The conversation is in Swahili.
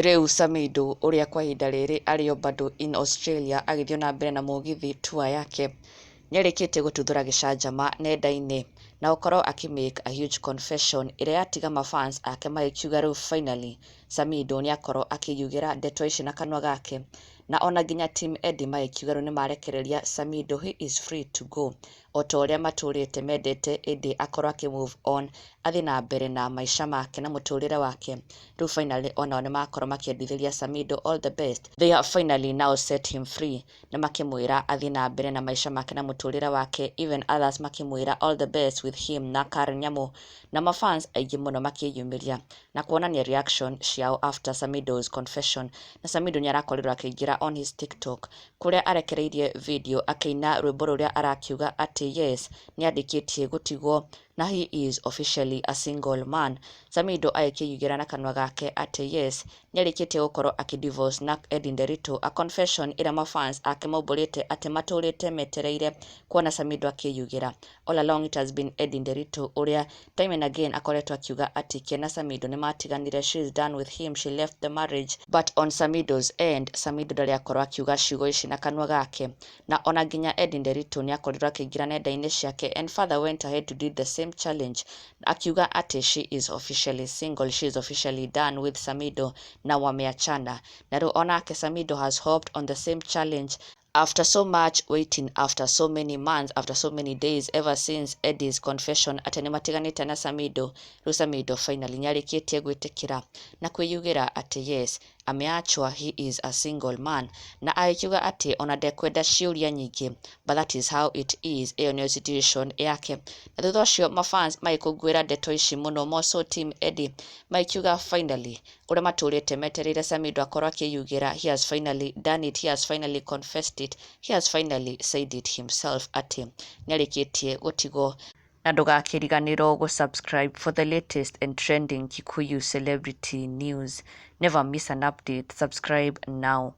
Rĩu Samidoh ũrĩa kwa ihinda rĩrĩ arĩ o bado in Australia agĩthiĩ na mbere na mũgithi tour yake nĩarĩkĩtie gũtuthũra gĩcanjama nenda-inĩ na gũkorwo make a huge confession ĩrĩa yatiga mafans ake magĩkiuga rĩu finally Samidoh nĩakorwo akĩyugĩra ndeto ici na kanua gake na ona nginya team Edday magĩkiuga rĩu nĩmarekereria Samidoh he is free to go o ta ũrĩa matũrĩte mendete Edday akorwo move on athiĩ na mbere na maica make na mũtũrĩre wake rĩu finally onao nĩmakorwo makĩendithĩria Samidoh all the best. They have finally now set him free na makĩmwĩra athiĩ na mbere na maica make na mũtũrĩre wake, even others makĩmwĩra all the best with him na Karen Nyamu na mafans aingĩ mũno makĩyumĩria na kuonania reaction ciao after Samidoh's confession. Na Samidoh nĩarakorirwo akĩingĩra on his TikTok kũrĩa arekereirie video akĩina rwĩmbo rũrĩa arakiuga atĩ yes nĩandĩkĩtie gũtigwo na he is officially a single man. Samidoh agĩkĩyugĩra na kanua gake atĩ yes nĩarĩkĩtie gũkorwo akĩdivorce na Edday, a confession ĩrĩa mafans ake maũmbũrĩte atĩ matũrĩte metereire kuona Samidoh akĩyugĩra. All along it has been Edday ũrĩa time and again akoretwo akiuga atĩ ke na Samidoh nĩmatiganire, she is done with him, she left the marriage. But on Samidoh's end, Samidoh ndarĩ akorwo akiuga ciugo ici na kanua gake na ona nginya Edday nĩakorirwo akĩingĩra nenda-inĩ ciake and further went ahead to do the same challenge akiuga ati she is officially single, she is officially done with Samidoh na wameachana. Na rĩu onake Samidoh has hopped on the same challenge after so much waiting, after so many months, after so many days, ever since Edday's confession atĩ nĩmatiganĩte na Samidoh. Rĩu Samidoh finally nĩarĩkĩtie gwĩtĩkĩra na kwĩyugĩra atĩ yes ameachwa, he is a single man na agĩkiuga atĩ ona ndekwenda ciũria nyingĩ, but that is how it is. Ĩyo nĩyo situation yake. Na thutha ũcio mafans magĩkũngũĩra ndeto ici mũno, moso team Edday magĩkiuga finally ũrĩa matũrĩte metereire Samidoh akorwo akĩyugĩra, he has finally done it, he has finally confessed it, he has finally said it himself atĩ nĩarĩkĩtie gũtigwo. Na ndũgakĩriganĩrwo gũ-subscribe for the latest and trending Kikuyu celebrity news. Never miss an update. Subscribe now.